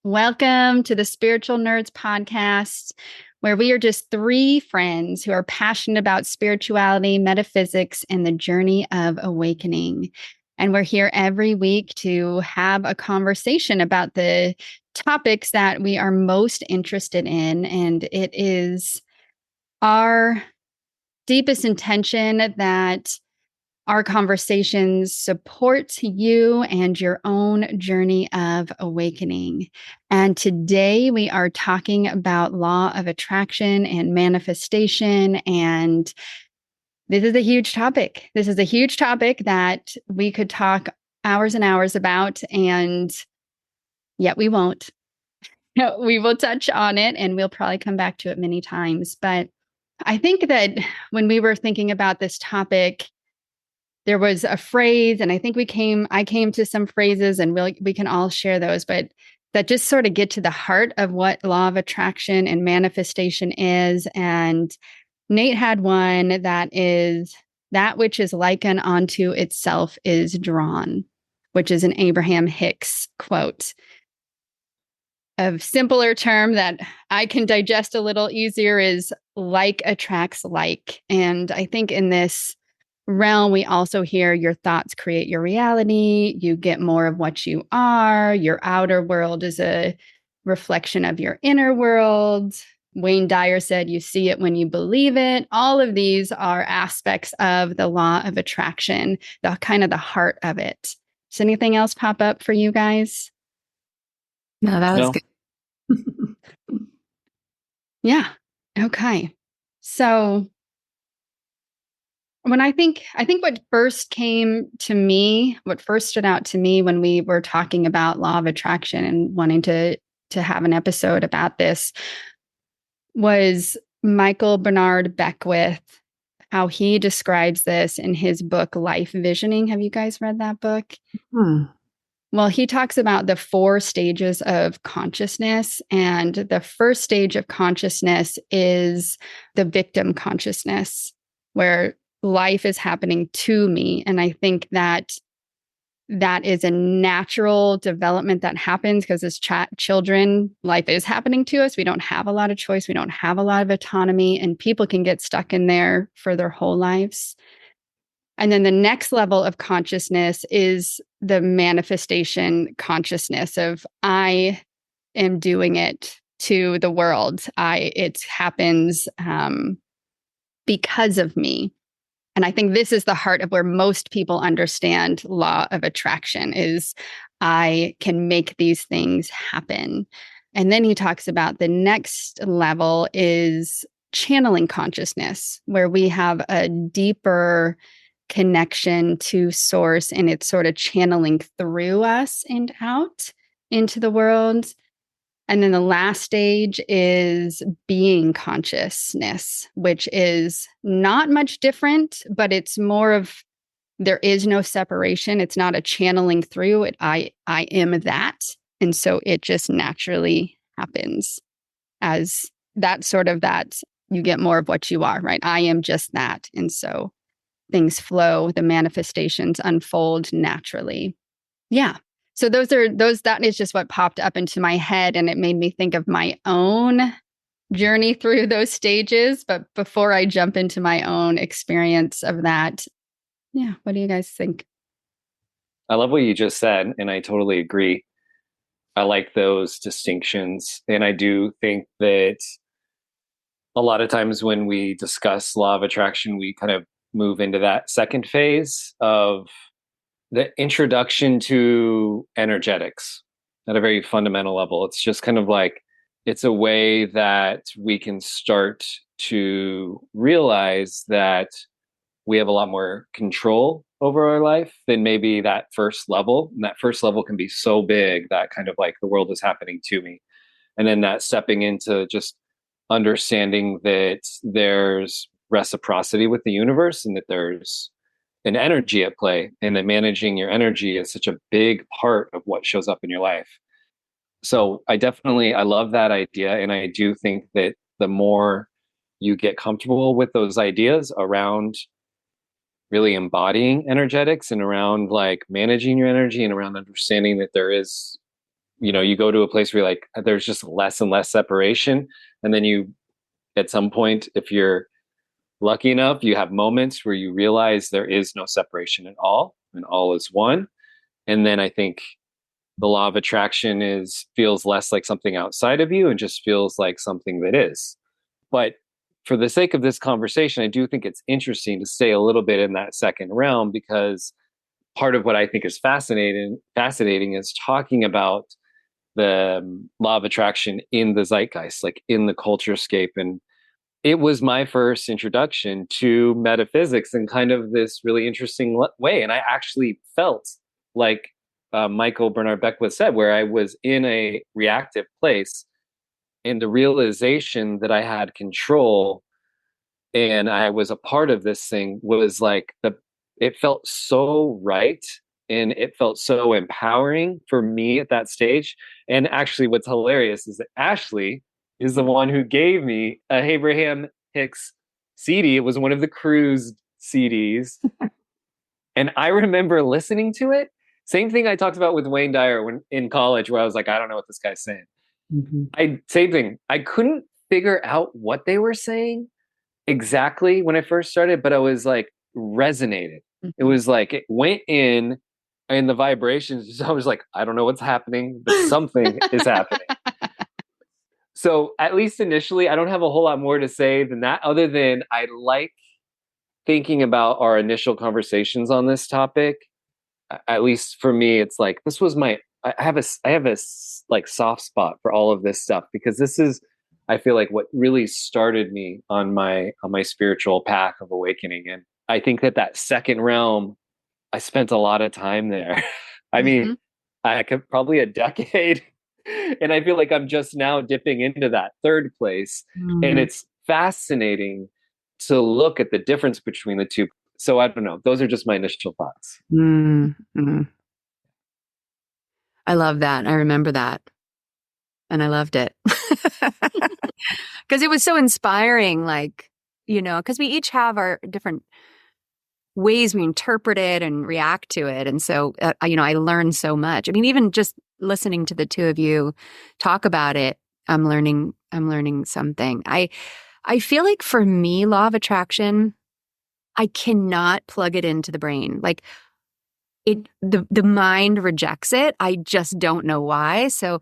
Welcome to the Spiritual Nerds podcast, where we are just three friends who are passionate about spirituality, metaphysics, and the journey of awakening. And we're here every week to have a conversation about the topics that we are most interested in. And it is our deepest intention that our conversations support you and your own journey of awakening. And today we are talking about law of attraction and manifestation. And this is a huge topic. This is a huge topic that we could talk hours and hours about, and yet we won't. We will touch on it and we'll probably come back to it many times. But I think that when we were thinking about this topic, there was a phrase, and I think I came to some phrases, and we can all share those, but that just sort of get to the heart of what law of attraction and manifestation is. And Nate had one that is that which is likened unto itself is drawn, which is an Abraham Hicks quote. A simpler term that I can digest a little easier is like attracts like. And I think in this realm, we also hear your thoughts create your reality. You get more of what you are. Your outer world is a reflection of your inner world. Wayne Dyer said, you see it when you believe it. All of these are aspects of the law of attraction, the kind of the heart of it. Does anything else pop up for you guys? No, that was No. good. Yeah. Okay. So when I think what first stood out to me when we were talking about law of attraction and wanting to have an episode about this was Michael Bernard Beckwith, how he describes this in his book, Life Visioning. Have you guys read that book? Well, he talks about the 4 stages of consciousness. And the first stage of consciousness is the victim consciousness, where life is happening to me. And I think that is a natural development that happens because as children, life is happening to us. We don't have a lot of choice. We don't have a lot of autonomy, and people can get stuck in there for their whole lives. And then the next level of consciousness is the manifestation consciousness of I am doing it to the world. It happens because of me. And I think this is the heart of where most people understand law of attraction is I can make these things happen. And then he talks about the next level is channeling consciousness, where we have a deeper connection to source, and it's sort of channeling through us and out into the world. And then the last stage is being consciousness, which is not much different, but it's more of there is no separation. It's not a channeling through it. I am that. And so it just naturally happens as that sort of that you get more of what you are, right? I am just that. And so things flow, the manifestations unfold naturally. Yeah. So that is just what popped up into my head, and it made me think of my own journey through those stages. But before I jump into my own experience of that, yeah, what do you guys think? I love what you just said, and I totally agree. I like those distinctions. And I do think that a lot of times when we discuss law of attraction, we kind of move into that second phase of the introduction to energetics at a very fundamental level. It's just kind of like, it's a way that we can start to realize that we have a lot more control over our life than maybe that first level. And that first level can be so big that kind of like the world is happening to me. And then that stepping into just understanding that there's reciprocity with the universe and that there's an energy at play, and that managing your energy is such a big part of what shows up in your life. So I love that idea. And I do think that the more you get comfortable with those ideas around really embodying energetics and around like managing your energy and around understanding that there is you go to a place where you're like, there's just less and less separation. And then at some point, if you're lucky enough, you have moments where you realize there is no separation at all and all is one. And then I think the law of attraction feels less like something outside of you and just feels like something that is. But for the sake of this conversation, I do think it's interesting to stay a little bit in that second realm, because part of what I think is fascinating is talking about the law of attraction in the zeitgeist, like in the culture scape. And it was my first introduction to metaphysics in kind of this really interesting way. And I actually felt like Michael Bernard Beckwith said, where I was in a reactive place, and the realization that I had control and I was a part of this thing was like it felt so right. And it felt so empowering for me at that stage. And actually, what's hilarious is that Ashley is the one who gave me a Abraham Hicks CD. It was one of the Cruise CDs. And I remember listening to it. Same thing I talked about with Wayne Dyer when in college, where I was like, I don't know what this guy's saying. Same thing. I couldn't figure out what they were saying exactly when I first started, but I was like resonated. It was like it went in, and the vibrations, I was like, I don't know what's happening, but something is happening. So at least initially, I don't have a whole lot more to say than that, other than I like thinking about our initial conversations on this topic. At least for me, it's like, this was I have a like soft spot for all of this stuff, because this is, I feel like, what really started me on my spiritual path of awakening. And I think that second realm, I spent a lot of time there. I mean, I could probably a decade. And I feel like I'm just now dipping into that third place. And it's fascinating to look at the difference between the two. So I don't know. Those are just my initial thoughts. I love that. I remember that. And I loved it. Because it was so inspiring, like, because we each have our different ways we interpret it and react to it. And so, I learned so much. I mean, even just listening to the two of you talk about it, I'm learning something. I feel like for me, law of attraction, I cannot plug it into the brain. Like the mind rejects it. I just don't know why. So,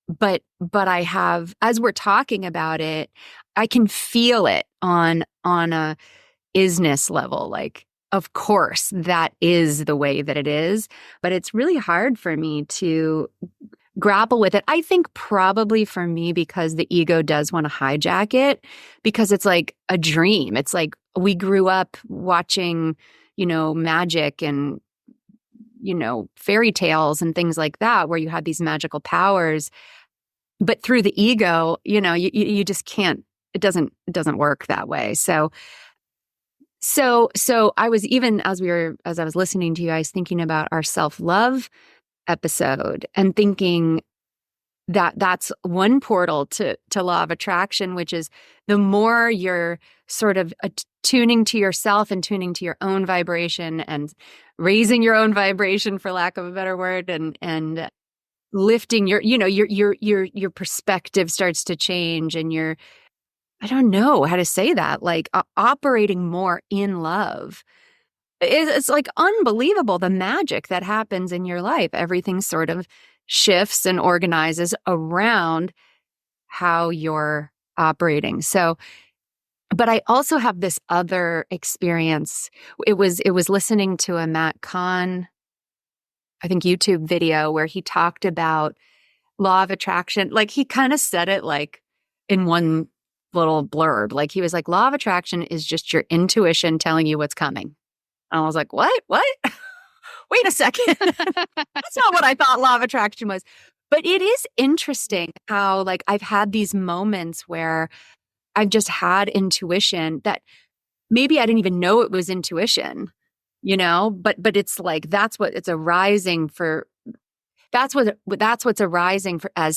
but I have, as we're talking about it, I can feel it on a isness level. Like, of course, that is the way that it is, but it's really hard for me to grapple with it. I think probably for me, because the ego does want to hijack it, because it's like a dream. It's like we grew up watching, magic and, fairy tales and things like that, where you have these magical powers. But through the ego, you just can't, it doesn't work that way. So I was, even as I was listening to you, I was thinking about our self-love episode and thinking that that's one portal to law of attraction, which is the more you're sort of tuning to yourself and tuning to your own vibration and raising your own vibration, for lack of a better word, and lifting your perspective starts to change, and I don't know how to say that, like operating more in love. It's like unbelievable, the magic that happens in your life. Everything sort of shifts and organizes around how you're operating. So, but I also have this other experience. It was listening to a Matt Kahn, I think, YouTube video where he talked about law of attraction. Like, he kind of said it like in one little blurb. Like, he was like, law of attraction is just your intuition telling you what's coming. And I was like, what? Wait a second. That's not what I thought law of attraction was. But it is interesting how, like, I've had these moments where I've just had intuition that maybe I didn't even know it was intuition, but it's like, that's what's arising for as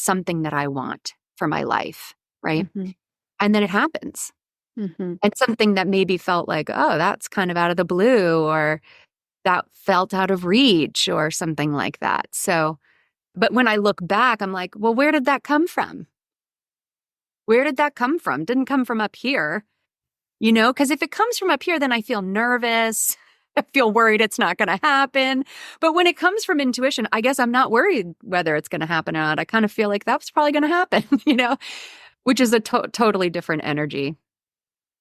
something that I want for my life. Right. Mm-hmm. And then it happens. Mm-hmm. And something that maybe felt like, oh, that's kind of out of the blue, or that felt out of reach, or something like that. So, But when I look back, I'm like, well, where did that come from? Where did that come from? Didn't come from up here, because if it comes from up here, then I feel nervous. I feel worried it's not going to happen. But when it comes from intuition, I guess I'm not worried whether it's going to happen or not. I kind of feel like that's probably going to happen, which is a totally different energy.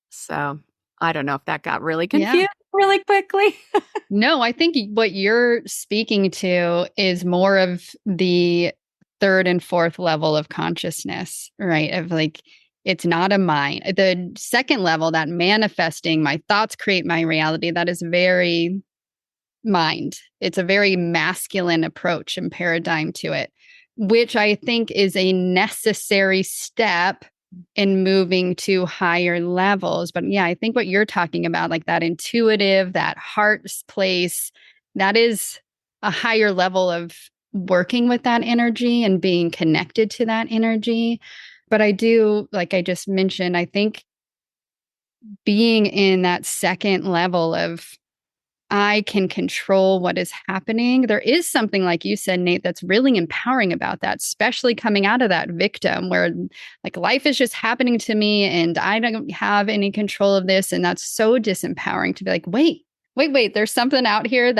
So I don't know if that got really confused really quickly. No, I think what you're speaking to is more of the third and fourth level of consciousness, right? Of like, it's not a mind. The second level, that manifesting, my thoughts create my reality, that is very mind. It's a very masculine approach and paradigm to it, which I think is a necessary step in moving to higher levels. But yeah, I think what you're talking about, like that intuitive, that heart's place, that is a higher level of working with that energy and being connected to that energy. But I do, like I just mentioned, I think being in that second level of I can control what is happening. There is something, like you said, Nate, that's really empowering about that, especially coming out of that victim where like life is just happening to me and I don't have any control of this. And that's so disempowering to be like, wait, there's something out here,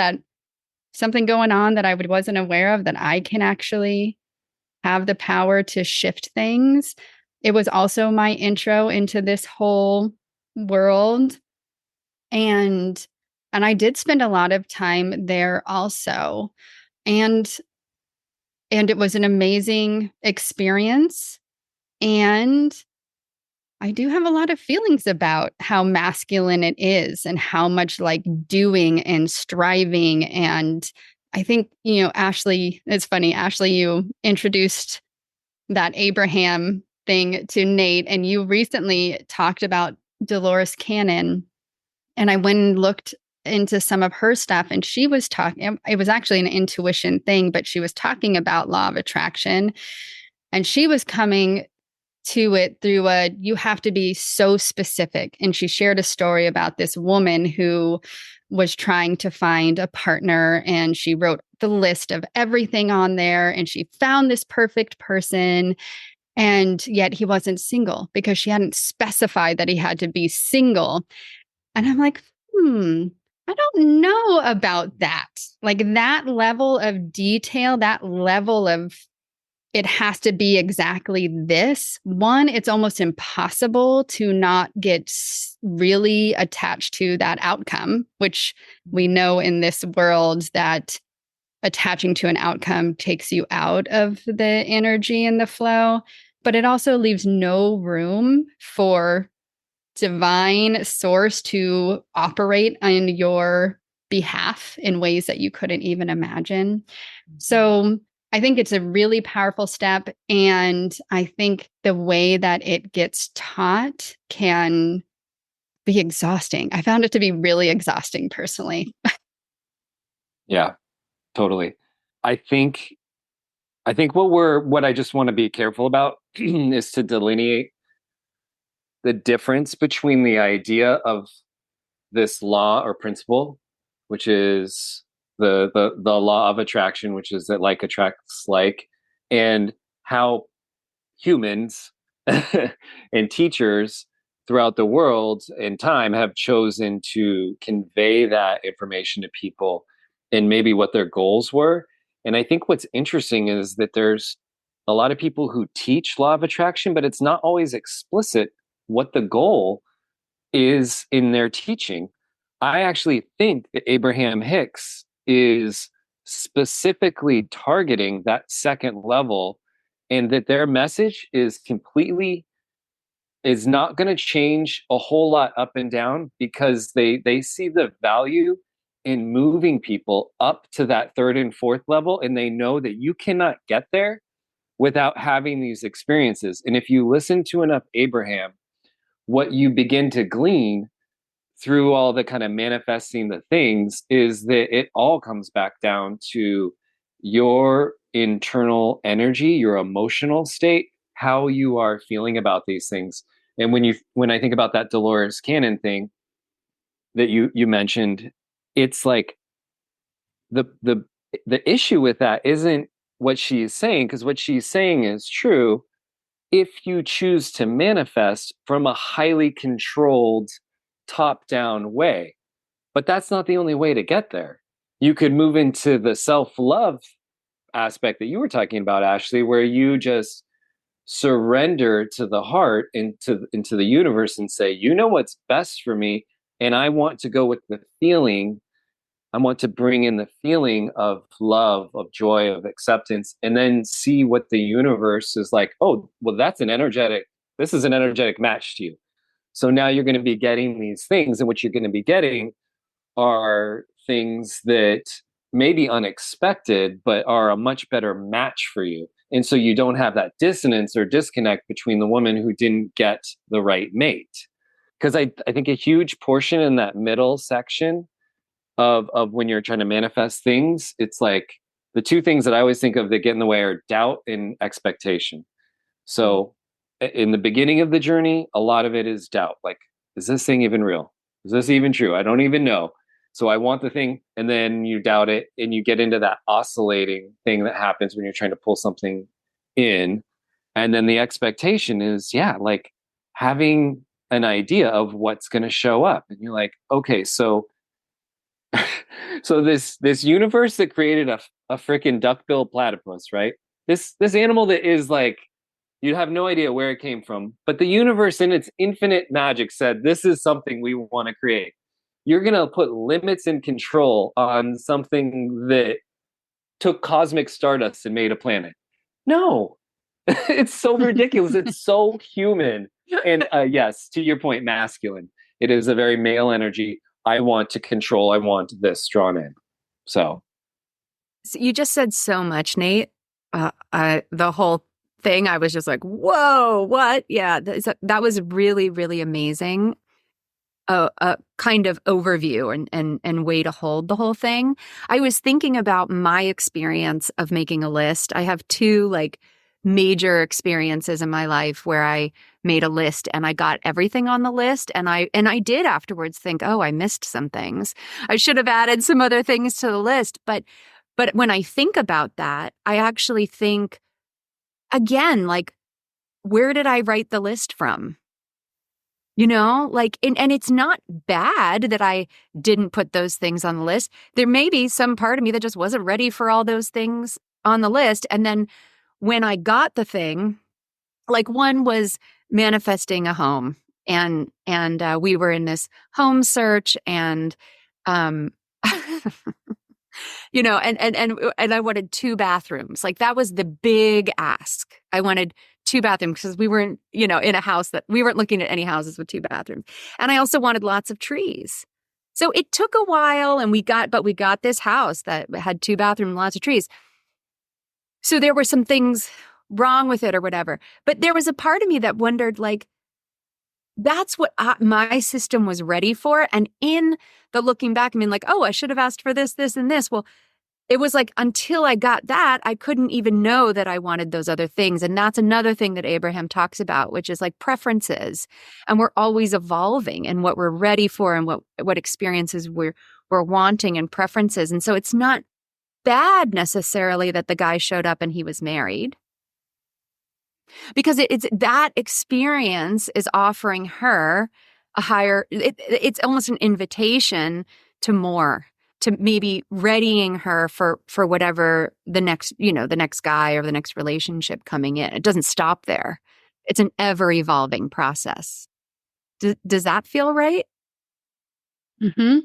something going on that I wasn't aware of, that I can actually have the power to shift things. It was also my intro into this whole world. And I did spend a lot of time there also. And it was an amazing experience. And I do have a lot of feelings about how masculine it is and how much like doing and striving. And I think, Ashley, it's funny, Ashley, you introduced that Abraham thing to Nate, and you recently talked about Dolores Cannon. And I went and looked into some of her stuff, and she was talking, it was actually an intuition thing, but she was talking about law of attraction, and she was coming to it through you have to be so specific. And she shared a story about this woman who was trying to find a partner, and she wrote the list of everything on there, and she found this perfect person. And yet he wasn't single because she hadn't specified that he had to be single. And I'm like, I don't know about that. Like that level of detail, that level of it has to be exactly this. One, it's almost impossible to not get really attached to that outcome, which we know in this world that attaching to an outcome takes you out of the energy and the flow. But it also leaves no room for divine source to operate on your behalf in ways that you couldn't even imagine. So I think it's a really powerful step. And I think the way that it gets taught can be exhausting. I found it to be really exhausting personally. Yeah, totally. I think what I just want to be careful about is to delineate the difference between the idea of this law or principle, which is the law of attraction, which is that like attracts like, and how humans and teachers throughout the world and time have chosen to convey that information to people and maybe what their goals were. And I think what's interesting is that there's a lot of people who teach law of attraction, but it's not always explicit what the goal is in their teaching. I actually think that Abraham Hicks is specifically targeting that second level, and that their message is not going to change a whole lot up and down, because they see the value in moving people up to that third and fourth level, and they know that you cannot get there without having these experiences. And if you listen to enough Abraham, what you begin to glean through all the kind of manifesting the things is that it all comes back down to your internal energy, your emotional state, how you are feeling about these things. And when I think about that Dolores Cannon thing that you mentioned, it's like the issue with that isn't what she's saying, because what she's saying is true if you choose to manifest from a highly controlled top down way. But that's not the only way to get there. You could move into the self love aspect that you were talking about, Ashley, where you just surrender to the heart, into the universe, and say, you know what's best for me, and I want to go with the feeling. I want to bring in the feeling of love, of joy, of acceptance, and then see what the universe is like. Oh, well, this is an energetic match to you. So now you're going to be getting these things, and what you're going to be getting are things that may be unexpected, but are a much better match for you. And so you don't have that dissonance or disconnect between the woman who didn't get the right mate. Because I think a huge portion in that middle section of when you're trying to manifest things, it's like the two things that I always think of that get in the way are doubt and expectation. So in the beginning of the journey, a lot of it is doubt. Like, is this thing even real? Is this even true? I don't even know. So I want the thing, and then you doubt it, and you get into that oscillating thing that happens when you're trying to pull something in. And then the expectation is, yeah, like having an idea of what's going to show up. And you're like, okay, so so this universe that created a freaking duck-billed platypus, right? This animal that is like, you have no idea where it came from, but the universe in its infinite magic said, this is something we want to create. You're going to put limits and control on something that took cosmic stardust and made a planet. No, it's so ridiculous. It's so human. And yes, to your point, masculine. It is a very male energy. I want to control. I want this drawn in. So you just said so much, Nate. The whole thing, I was just like, whoa, what? Yeah, that was really, really amazing. A kind of overview and way to hold the whole thing. I was thinking about my experience of making a list. I have two like major experiences in my life where I made a list and I got everything on the list, and I did afterwards think, oh, I missed some things. I should have added some other things to the list. But when I think about that, I actually think again, like, where did I write the list from? You know, like, and it's not bad that I didn't put those things on the list. There may be some part of me that just wasn't ready for all those things on the list. And then when I got the thing, like, one was manifesting a home, and we were in this home search, and you know, and I wanted 2 bathrooms. Like, that was the big ask. I wanted 2 bathrooms because we weren't, you know, in a house that we weren't looking at any houses with 2 bathrooms. And I also wanted lots of trees. So it took a while, and we got this house that had 2 bathrooms, lots of trees. So there were some things wrong with it or whatever. But there was a part of me that wondered, like, that's what my system was ready for. And in the looking back, I mean, like, oh, I should have asked for this, this, and this. Well, it was like, until I got that, I couldn't even know that I wanted those other things. And that's another thing that Abraham talks about, which is like preferences. And we're always evolving in what we're ready for and what experiences we're wanting and preferences. And so it's not bad necessarily that the guy showed up and he was married, because it's that experience is offering her a higher, it's almost an invitation to more, to maybe readying her for whatever the next guy or the next relationship coming in. It doesn't stop there. It's an ever evolving process. Does that feel right? Mm-hmm.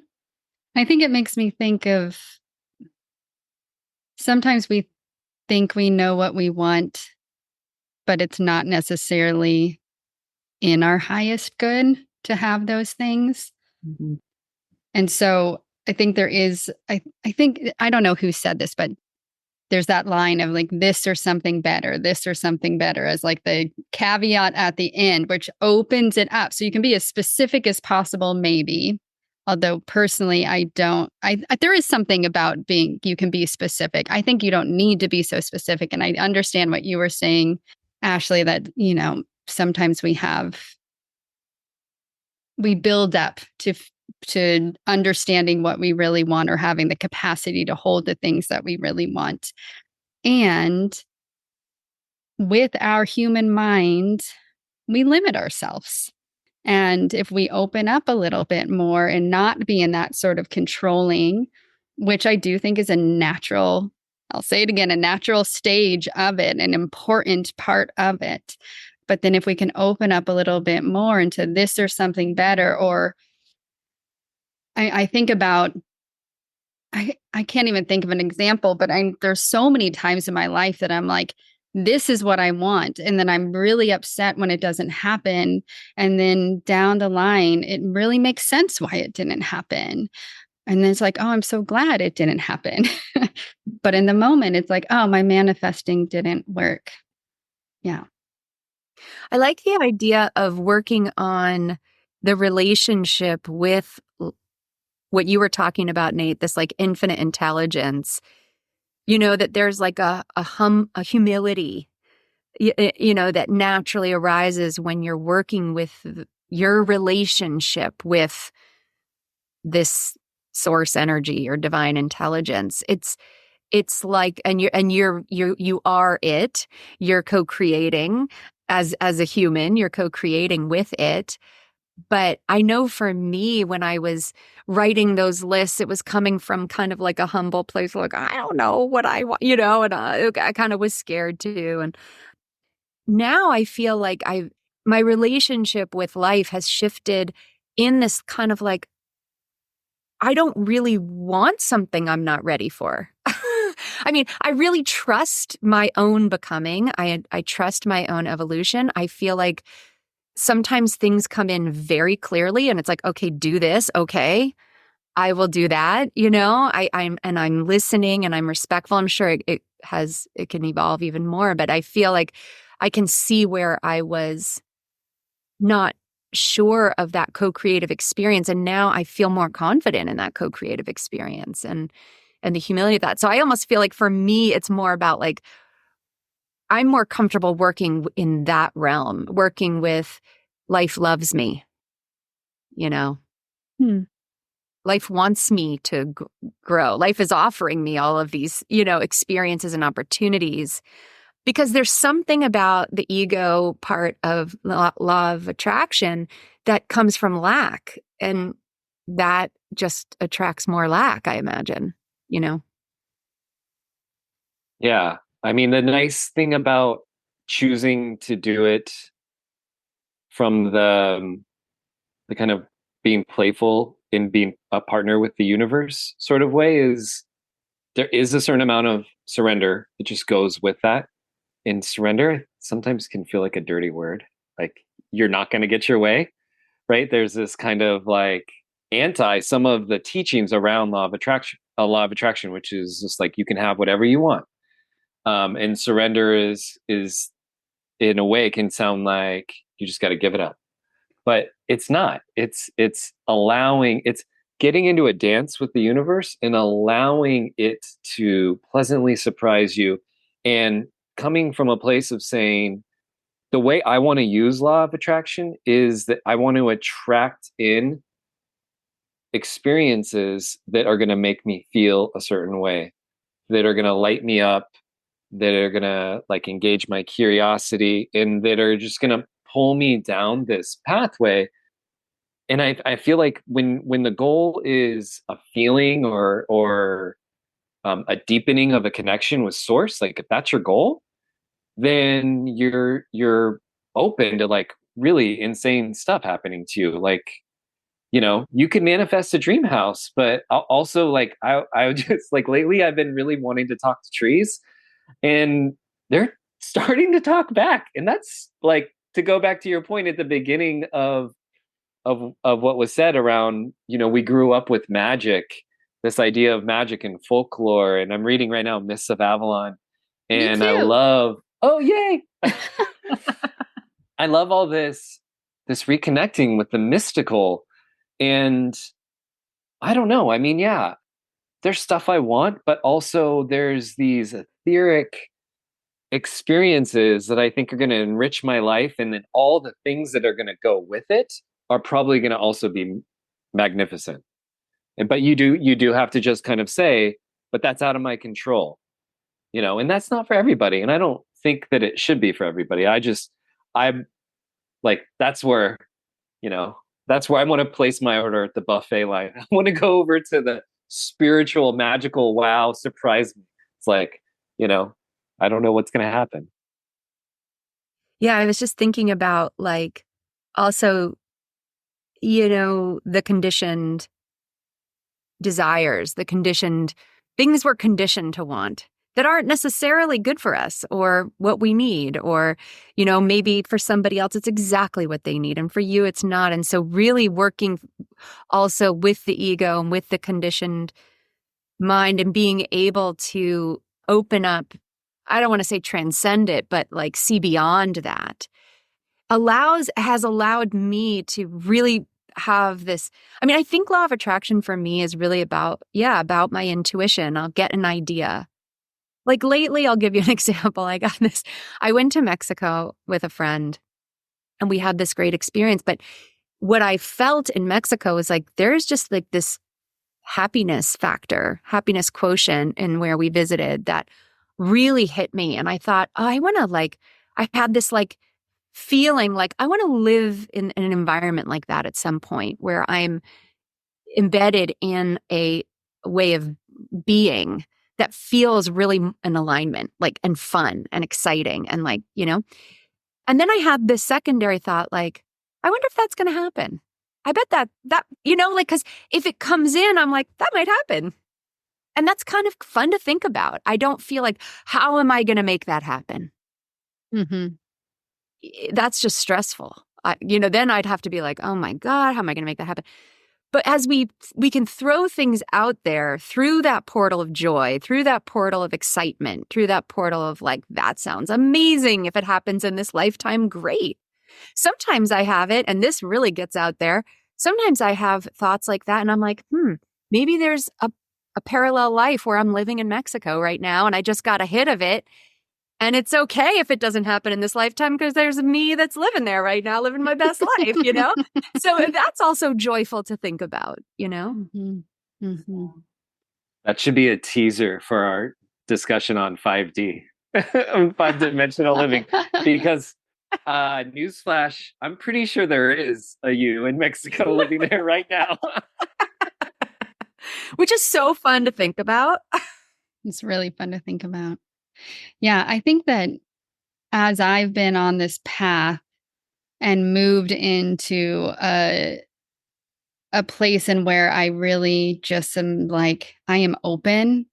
I think it makes me think of, sometimes we think we know what we want, but it's not necessarily in our highest good to have those things. Mm-hmm. And so I think there is, I think, I don't know who said this, but there's that line of like, this or something better as like the caveat at the end, which opens it up. So you can be as specific as possible, maybe. Although personally, there is something about you can be specific. I think you don't need to be so specific. And I understand what you were saying, Ashley, that, you know, sometimes we build up to understanding what we really want, or having the capacity to hold the things that we really want. And with our human mind, we limit ourselves. And if we open up a little bit more and not be in that sort of controlling, which I do think is a natural, I'll say it again, a natural stage of it, an important part of it. But then if we can open up a little bit more into this or something better, or I think about, I can't even think of an example, but there's so many times in my life that I'm like, this is what I want. And then I'm really upset when it doesn't happen. And then down the line, it really makes sense why it didn't happen. And then it's like, oh, I'm so glad it didn't happen. But in the moment, it's like, oh, my manifesting didn't work. Yeah. I like the idea of working on the relationship with what you were talking about, Nate, this like infinite intelligence, that there's like a humility, that naturally arises when you're working with your relationship with this source energy or divine intelligence. It's like, you are it, you're co-creating as a human, you're co-creating with it. But I know for me, when I was writing those lists, it was coming from kind of like a humble place, like, I don't know what I want, and I kind of was scared too. And now I feel like my relationship with life has shifted in this kind of like, I don't really want something I'm not ready for. I mean, I really trust my own becoming. I trust my own evolution. I feel like sometimes things come in very clearly and it's like, okay, do this. Okay, I will do that. I'm listening and I'm respectful. I'm sure it can evolve even more, but I feel like I can see where I was not sure of that co-creative experience. And now I feel more confident in that co-creative experience and the humility of that. So I almost feel like for me, it's more about like, I'm more comfortable working in that realm, working with life loves me, Life wants me to grow. Life is offering me all of these, experiences and opportunities, because there's something about the ego part of law of attraction that comes from lack. And that just attracts more lack, I imagine, Yeah. I mean, the nice thing about choosing to do it from the kind of being playful in being a partner with the universe sort of way is there is a certain amount of surrender that just goes with that. And surrender sometimes can feel like a dirty word. Like you're not going to get your way, right? There's this kind of like anti some of the teachings around law of attraction, which is just like you can have whatever you want. And surrender is in a way can sound like you just got to give it up, but it's not. It's getting into a dance with the universe and allowing it to pleasantly surprise you, and coming from a place of saying, the way I want to use law of attraction is that I want to attract in experiences that are going to make me feel a certain way, that are going to light me up, that are going to like engage my curiosity, and that are just going to pull me down this pathway. And I feel like when the goal is a feeling or a deepening of a connection with source, like if that's your goal, then you're open to like really insane stuff happening to you. Like, you can manifest a dream house, but also like I would just like lately I've been really wanting to talk to trees, and they're starting to talk back. And that's like, to go back to your point at the beginning of what was said around, we grew up with magic, this idea of magic and folklore. And I'm reading right now Myths of Avalon, and I love, oh yay, I love all this reconnecting with the mystical. And I don't know, I mean, yeah, there's stuff I want, but also there's these etheric experiences that I think are going to enrich my life, and then all the things that are going to go with it are probably going to also be magnificent. But you do have to just kind of say, but that's out of my control. and that's not for everybody. And I don't think that it should be for everybody. I'm like, you know, that's where I want to place my order at the buffet line. I want to go over to the spiritual, magical, wow, surprise me. It's like, I don't know what's going to happen. Yeah, I was just thinking about like also, the conditioned desires, the conditioned things we're conditioned to want that aren't necessarily good for us or what we need, or, maybe for somebody else, it's exactly what they need. And for you, it's not. And so really working also with the ego and with the conditioned mind and being able to open up, I don't want to say transcend it, but like see beyond that has allowed me to really have this. I mean, I think law of attraction for me is really about my intuition. I'll get an idea. Like lately, I'll give you an example. I went to Mexico with a friend and we had this great experience. But what I felt in Mexico was like, there's just like this happiness happiness quotient in where we visited that really hit me. And I thought, I had this like feeling like I want to live in an environment like that at some point where I'm embedded in a way of being that feels really in alignment, like, and fun and exciting and like, and then I had this secondary thought, like, I wonder if that's going to happen. I bet that, like, cause if it comes in, I'm like, that might happen. And that's kind of fun to think about. I don't feel like, how am I going to make that happen? Mm-hmm. That's just stressful. Then I'd have to be like, oh my God, how am I going to make that happen? But as we can throw things out there through that portal of joy, through that portal of excitement, through that portal of like, that sounds amazing. If it happens in this lifetime, great. Sometimes I have it, and this really gets out there. Sometimes I have thoughts like that, and I'm like, maybe there's a parallel life where I'm living in Mexico right now, and I just got a hit of it. And it's okay if it doesn't happen in this lifetime because there's me that's living there right now, living my best life, So that's also joyful to think about, Mm-hmm. Mm-hmm. That should be a teaser for our discussion on 5D, five-dimensional living, because newsflash, I'm pretty sure there is a you in Mexico living there right now. Which is so fun to think about. It's really fun to think about. Yeah, I think that as I've been on this path and moved into a place in where I really just am like, I am open,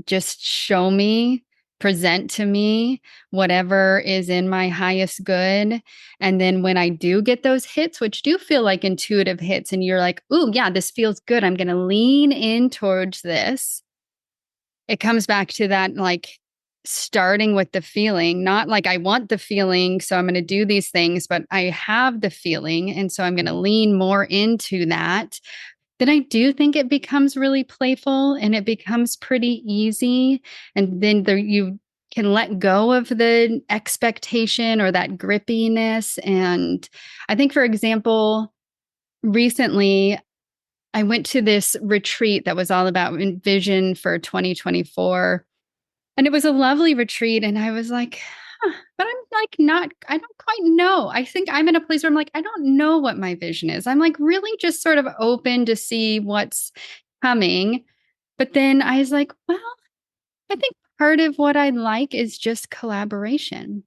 just show me, present to me whatever is in my highest good. And then when I do get those hits, which do feel like intuitive hits, and you're like, ooh, yeah, this feels good, I'm going to lean in towards this. It comes back to that, like, starting with the feeling, not like I want the feeling, so I'm going to do these things, but I have the feeling. And so I'm going to lean more into that. Then I do think it becomes really playful and it becomes pretty easy. And then you can let go of the expectation or that grippiness. And I think, for example, recently I went to this retreat that was all about vision for 2024. And it was a lovely retreat. And I was like, but I'm like, I don't quite know. I think I'm in a place where I'm like, I don't know what my vision is. I'm like really just sort of open to see what's coming. But then I was like, well, I think part of what I like is just collaboration.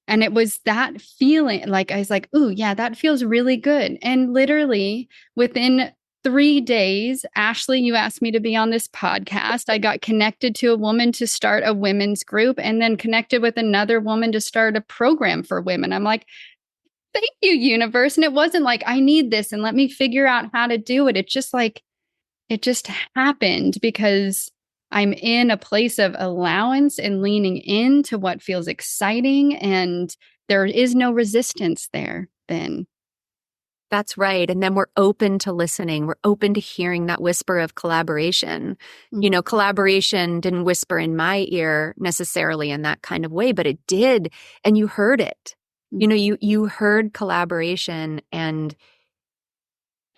And it was that feeling, like, I was like, ooh, yeah, that feels really good. And literally within 3 days, Ashley, you asked me to be on this podcast. I got connected to a woman to start a women's group and then connected with another woman to start a program for women. I'm like, thank you, universe. And it wasn't like, I need this and let me figure out how to do it. It's just like, it just happened because I'm in a place of allowance and leaning into what feels exciting. And there is no resistance there then. That's right. And then we're open to listening. We're open to hearing that whisper of collaboration. Mm-hmm. Collaboration didn't whisper in my ear necessarily in that kind of way, but it did. And you heard it. Mm-hmm. You heard collaboration and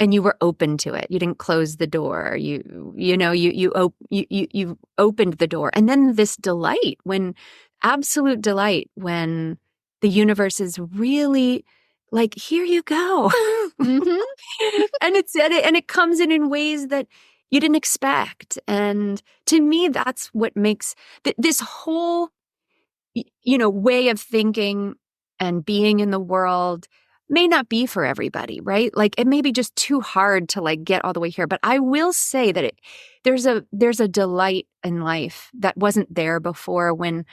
and you were open to it. You didn't close the door. You opened the door. And then this delight, absolute delight, when the universe is really like, here you go. Mm-hmm. And it comes in ways that you didn't expect. And to me, that's what makes this whole, way of thinking and being in the world may not be for everybody, right? Like, it may be just too hard to like get all the way here. But I will say that there's a delight in life that wasn't there before, when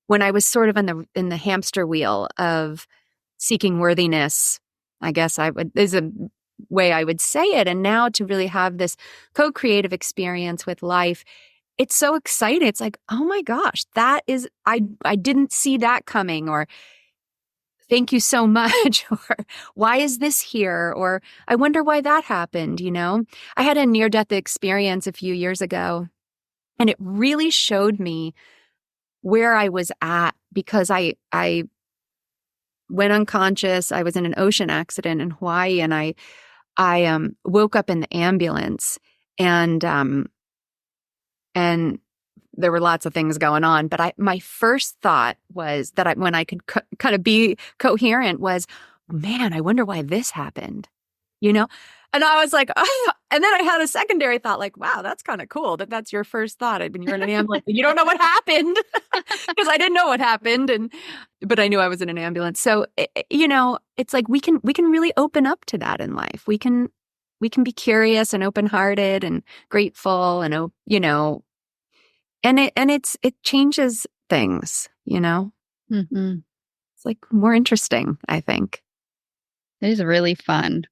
I was sort of in the hamster wheel of seeking worthiness, I guess is a way I would say it. And now to really have this co-creative experience with life, it's so exciting. It's like, oh my gosh, I didn't see that coming, or thank you so much, or why is this here? Or I wonder why that happened. I had a near-death experience a few years ago, and it really showed me where I was at, because I went unconscious. I was in an ocean accident in Hawaii, and I woke up in the ambulance, and there were lots of things going on. But my first thought was that when I could kind of be coherent was, man, I wonder why this happened, And I was like, oh. And then I had a secondary thought, like, wow, that's kind of cool that's your first thought. When you're in an ambulance, you don't know what happened, because I didn't know what happened, but I knew I was in an ambulance. So, it's like we can really open up to that in life. We can be curious and open-hearted and grateful, and and it changes things. Mm-hmm. It's like more interesting, I think. It is really fun.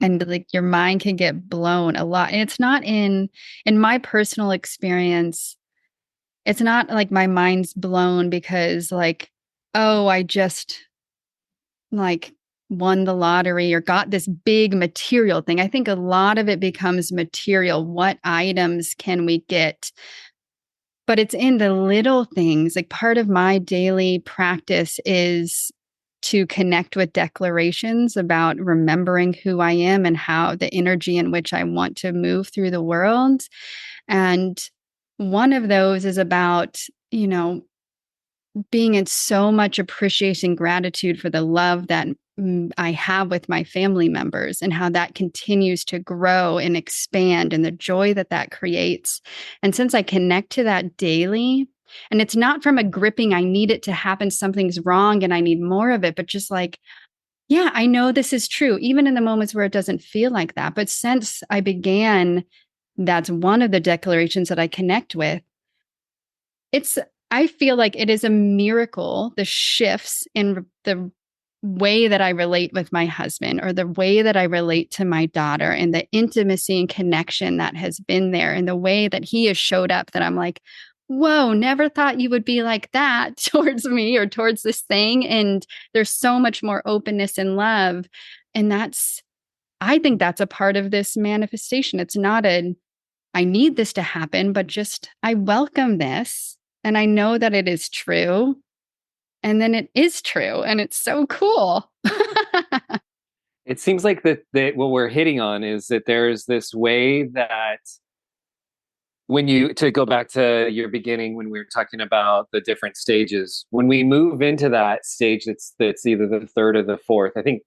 And like your mind can get blown a lot. And it's not in my personal experience, it's not like my mind's blown because like, oh, I just like won the lottery or got this big material thing. I think a lot of it becomes material. What items can we get? But it's in the little things. Like, part of my daily practice is to connect with declarations about remembering who I am and how the energy in which I want to move through the world. And one of those is about, being in so much appreciation, gratitude for the love that I have with my family members, and how that continues to grow and expand, and the joy that creates. And since I connect to that daily, and it's not from a gripping, I need it to happen, something's wrong and I need more of it, but just like, yeah, I know this is true, even in the moments where it doesn't feel like that. But since I began, that's one of the declarations that I connect with. I feel like it is a miracle, the shifts in the way that I relate with my husband, or the way that I relate to my daughter, and the intimacy and connection that has been there, and the way that he has showed up, that I'm like, whoa, never thought you would be like that towards me or towards this thing. And there's so much more openness and love. And I think that's a part of this manifestation. It's not I need this to happen, but just, I welcome this. And I know that it is true. And then it is true. And it's so cool. It seems like that what we're hitting on is that there's this way that, to go back to your beginning, when we were talking about the different stages, when we move into that stage, that's either the third or the fourth, I think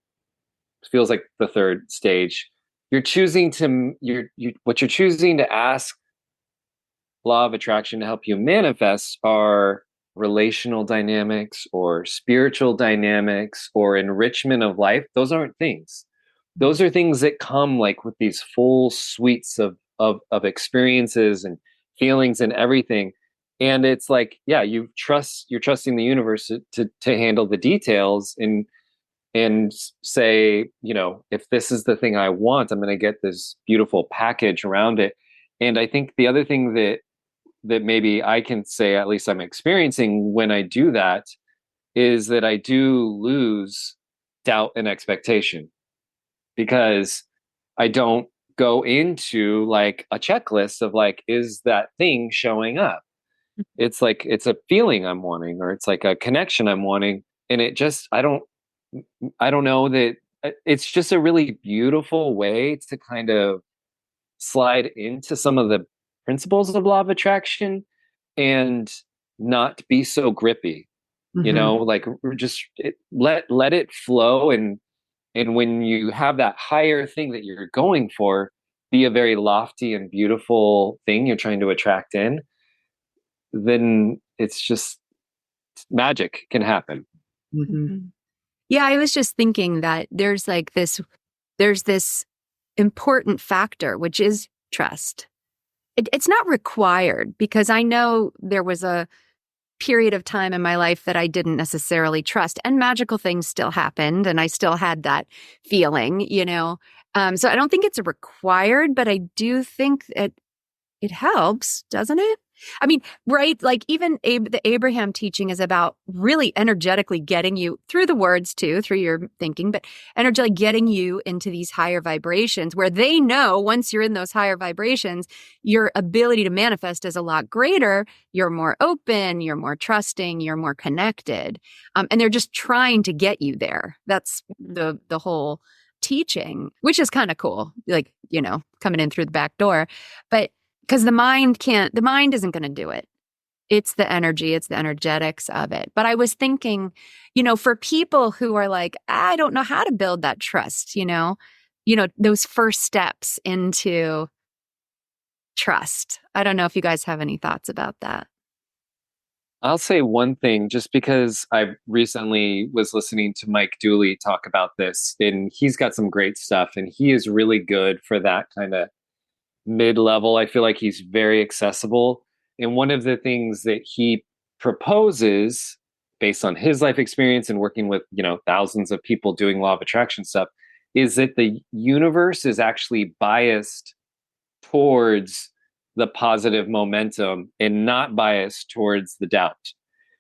it feels like the third stage, what you're choosing to ask law of attraction to help you manifest are relational dynamics or spiritual dynamics or enrichment of life. Those aren't things. Those are things that come like with these full suites of experiences and feelings and everything. And it's like, yeah, you're trusting the universe to handle the details and say, if this is the thing I want, I'm going to get this beautiful package around it. And I think the other thing that maybe I can say, at least I'm experiencing when I do that, is that I do lose doubt and expectation, because I don't go into like a checklist of like, is that thing showing up? It's like, it's a feeling I'm wanting, or it's like a connection I'm wanting. And it just, I don't know that it's just a really beautiful way to kind of slide into some of the principles of law of attraction and not be so grippy, Mm-hmm. like let it flow. And when you have that higher thing that you're going for be a very lofty and beautiful thing you're trying to attract in, then it's just magic can happen. Mm-hmm. Yeah, I was just thinking that there's this important factor, which is trust. It's not required because I know there was a period of time in my life that I didn't necessarily trust, and magical things still happened, and I still had that feeling. So I don't think it's required, but I do think it helps, doesn't it? I mean, right? Like even the Abraham teaching is about really energetically getting you through the words too, through your thinking, but energetically getting you into these higher vibrations where they know once you're in those higher vibrations, your ability to manifest is a lot greater. You're more open, you're more trusting, you're more connected. And they're just trying to get you there. That's the whole teaching, which is kind of cool, like, coming in through the back door. But because the mind isn't going to do it. It's the energy, it's the energetics of it. But I was thinking, for people who are like, I don't know how to build that trust, those first steps into trust. I don't know if you guys have any thoughts about that. I'll say one thing just because I recently was listening to Mike Dooley talk about this, and he's got some great stuff, and he is really good for that kind of mid-level. I feel like he's very accessible. And one of the things that he proposes based on his life experience and working with, thousands of people doing law of attraction stuff is that the universe is actually biased towards the positive momentum and not biased towards the doubt.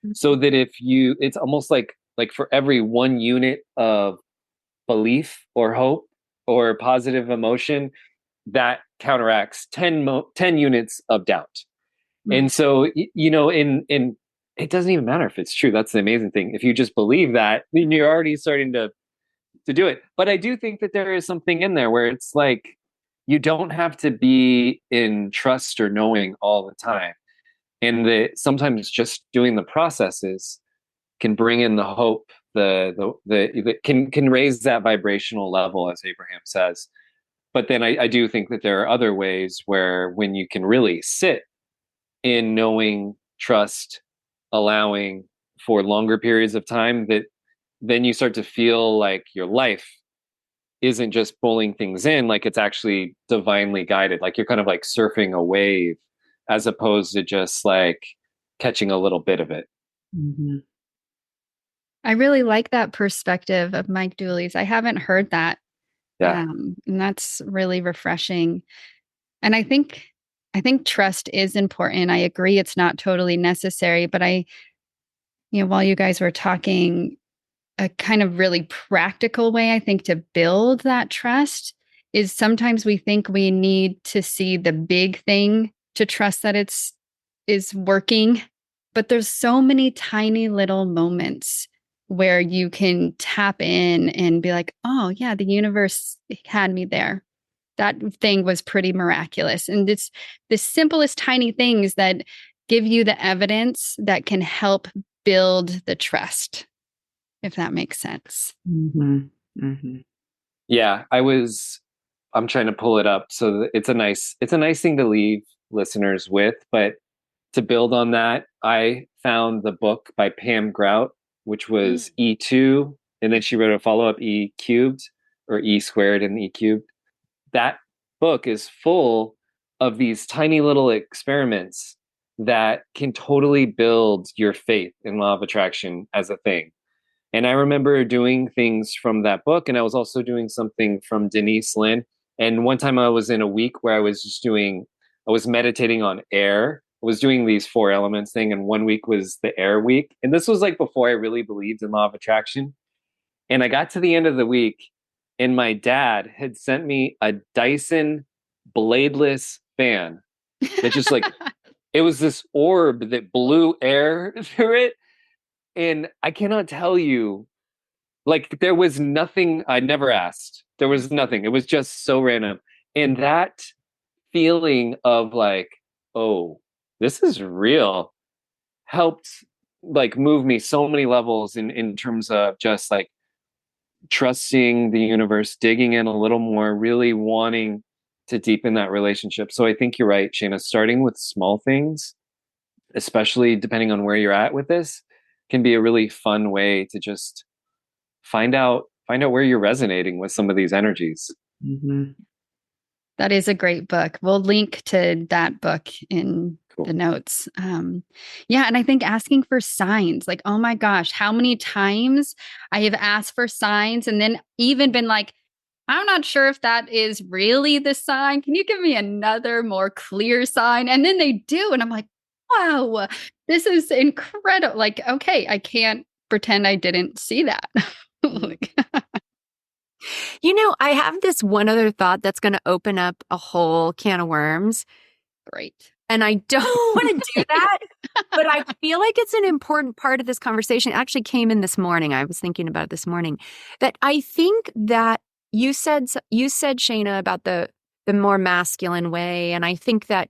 Mm-hmm. So that it's almost like for every 1 unit of belief or hope or positive emotion, that counteracts 10 units of doubt. Mm-hmm. And so, in it doesn't even matter if it's true. That's the amazing thing. If you just believe that, then you're already starting to do it. But I do think that there is something in there where it's like, you don't have to be in trust or knowing all the time. And that sometimes just doing the processes can bring in the hope, the can raise that vibrational level, as Abraham says. But then I do think that there are other ways where when you can really sit in knowing, trust, allowing for longer periods of time, that then you start to feel like your life isn't just pulling things in, like it's actually divinely guided, like you're kind of like surfing a wave as opposed to just like catching a little bit of it. Mm-hmm. I really like that perspective of Mike Dooley's. I haven't heard that. Yeah. And that's really refreshing. And I think trust is important. I agree it's not totally necessary, but while you guys were talking, a kind of really practical way, I think, to build that trust is sometimes we think we need to see the big thing to trust that is working. But there's so many tiny little moments where you can tap in and be like, oh yeah, the universe had me there. That thing was pretty miraculous. And it's the simplest tiny things that give you the evidence that can help build the trust, if that makes sense. Mm-hmm. Mm-hmm. Yeah, I'm trying to pull it up. So it's a nice thing to leave listeners with. But to build on that, I found the book by Pam Grout, which was E2. And then she wrote a follow-up, E cubed, or E squared and E cubed. That book is full of these tiny little experiments that can totally build your faith in law of attraction as a thing. And I remember doing things from that book, and I was also doing something from Denise Linn. And one time I was in a week where I was meditating on air. I was doing these 4 elements thing, and 1 week was the air week. And this was like before I really believed in law of attraction. And I got to the end of the week, and my dad had sent me a Dyson bladeless fan that just like, it was this orb that blew air through it. And I cannot tell you Like there was nothing I never asked. There was nothing. It was just so random. And that feeling of like, oh, this is real helped like move me so many levels in terms of just like trusting the universe, digging in a little more, really wanting to deepen that relationship. So I think you're right, Shayna, starting with small things, especially depending on where you're at with this, can be a really fun way to just find out where you're resonating with some of these energies. Mm-hmm. That is a great book. We'll link to that book in Cool. the notes. Yeah. And I think asking for signs, like, oh my gosh, how many times I have asked for signs and then even been like, I'm not sure if that is really the sign. Can you give me another more clear sign? And then they do. And I'm like, wow, this is incredible. Like, okay, I can't pretend I didn't see that. Like, I have this one other thought that's going to open up a whole can of worms. great. And I don't want to do that, but I feel like it's an important part of this conversation. It actually came in this morning. I was thinking about it this morning, that I think that you said, Shayna, about the more masculine way. And I think that,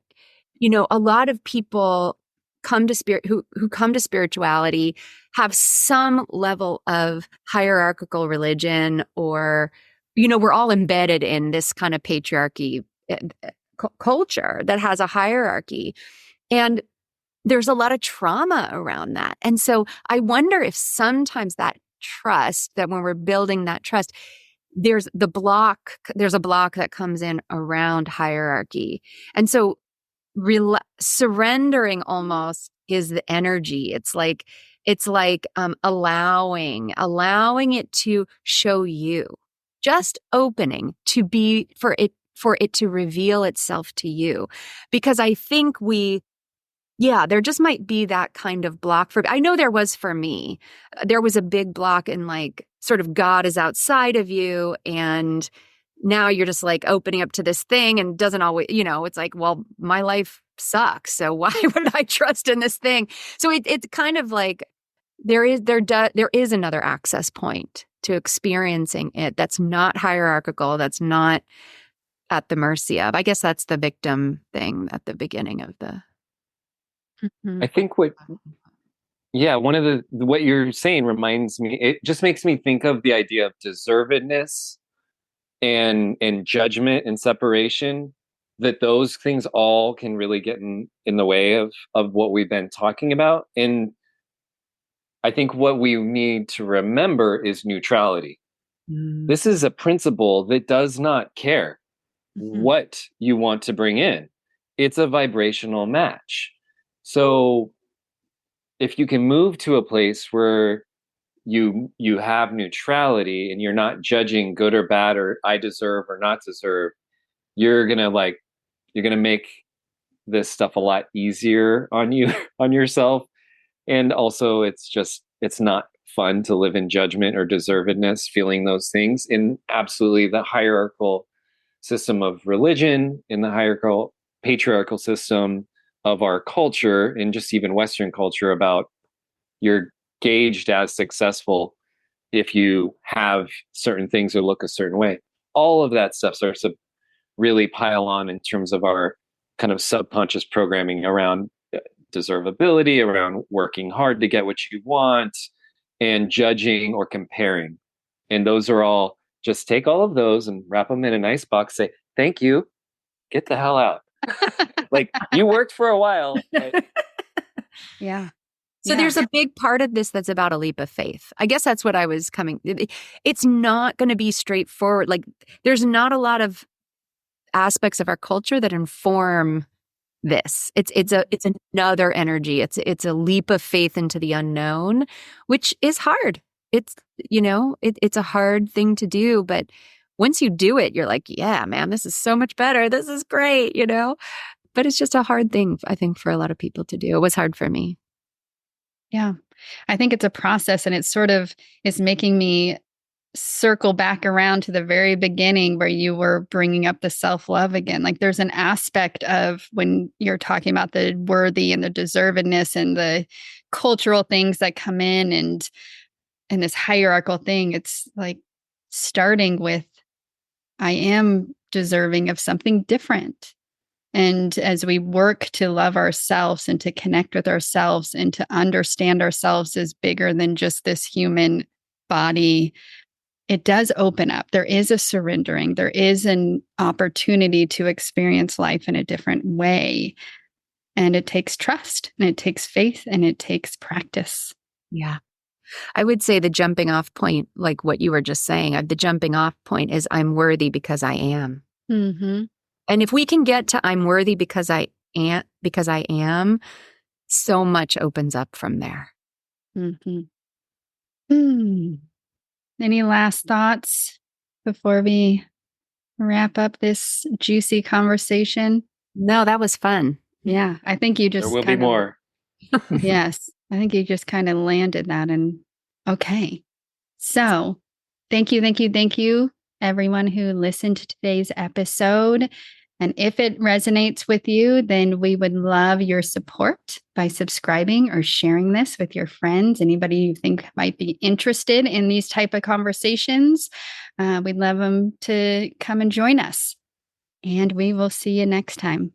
a lot of people come to who come to spirituality have some level of hierarchical religion, or, we're all embedded in this kind of patriarchy culture that has a hierarchy. And there's a lot of trauma around that. And so I wonder if sometimes that trust, that when we're building that trust, there's a block that comes in around hierarchy. And so surrendering almost is the energy. It's like allowing it to show you, just opening to be for it to reveal itself to you. Because I think there just might be that kind of block I know there was for me. There was a big block in like sort of God is outside of you, and now you're just like opening up to this thing, and doesn't always, it's like, well, my life sucks, so why would I trust in this thing? So it's kind of like there is another access point to experiencing it that's not hierarchical, that's not at the mercy of. I guess that's the victim thing at the beginning of the. Mm-hmm. I think one of what you're saying reminds me, it just makes me think of the idea of deservedness and judgment and separation, that those things all can really get in the way of what we've been talking about. And I think what we need to remember is neutrality. This is a principle that does not care what you want to bring in. It's a vibrational match. So if you can move to a place where you have neutrality and you're not judging good or bad, or I deserve or not deserve, you're gonna make this stuff a lot easier on you, on yourself. And also it's not fun to live in judgment or deservedness, feeling those things in absolutely the hierarchical system of religion, in the hierarchical patriarchal system of our culture, and just even Western culture, about you're gauged as successful if you have certain things or look a certain way. All of that stuff starts to really pile on in terms of our kind of subconscious programming around deservability, around working hard to get what you want, and judging or comparing. And those are all, just take all of those and wrap them in a nice box, say, thank you, get the hell out. Like, you worked for a while. But... Yeah. So there's a big part of this that's about a leap of faith. I guess that's what I was coming. It's not going to be straightforward. Like, there's not a lot of aspects of our culture that inform this. It's another energy. It's a leap of faith into the unknown, which is hard. It's it's a hard thing to do, but once you do it, you're like, yeah, man, this is so much better. This is great, But it's just a hard thing, I think, for a lot of people to do. It was hard for me. Yeah. I think it's a process, and it sort of is making me circle back around to the very beginning where you were bringing up the self-love again. Like, there's an aspect of when you're talking about the worthy and the deservedness and the cultural things that come in, and in this hierarchical thing, it's like starting with, I am deserving of something different. And as we work to love ourselves and to connect with ourselves and to understand ourselves as bigger than just this human body, it does open up. There is a surrendering. There is an opportunity to experience life in a different way. And it takes trust, and it takes faith, and it takes practice. Yeah. I would say the jumping off point, like what you were just saying, the jumping off point is I'm worthy because I am. Mm-hmm. And if we can get to I'm worthy because I am, so much opens up from there. Mm-hmm. Any last thoughts before we wrap up this juicy conversation? No, that was fun. Yeah, I think you just There will be more. Yes, I think you just kind of landed that. And okay. So thank you, everyone who listened to today's episode. And if it resonates with you, then we would love your support by subscribing or sharing this with your friends, anybody you think might be interested in these type of conversations. We'd love them to come and join us. And we will see you next time.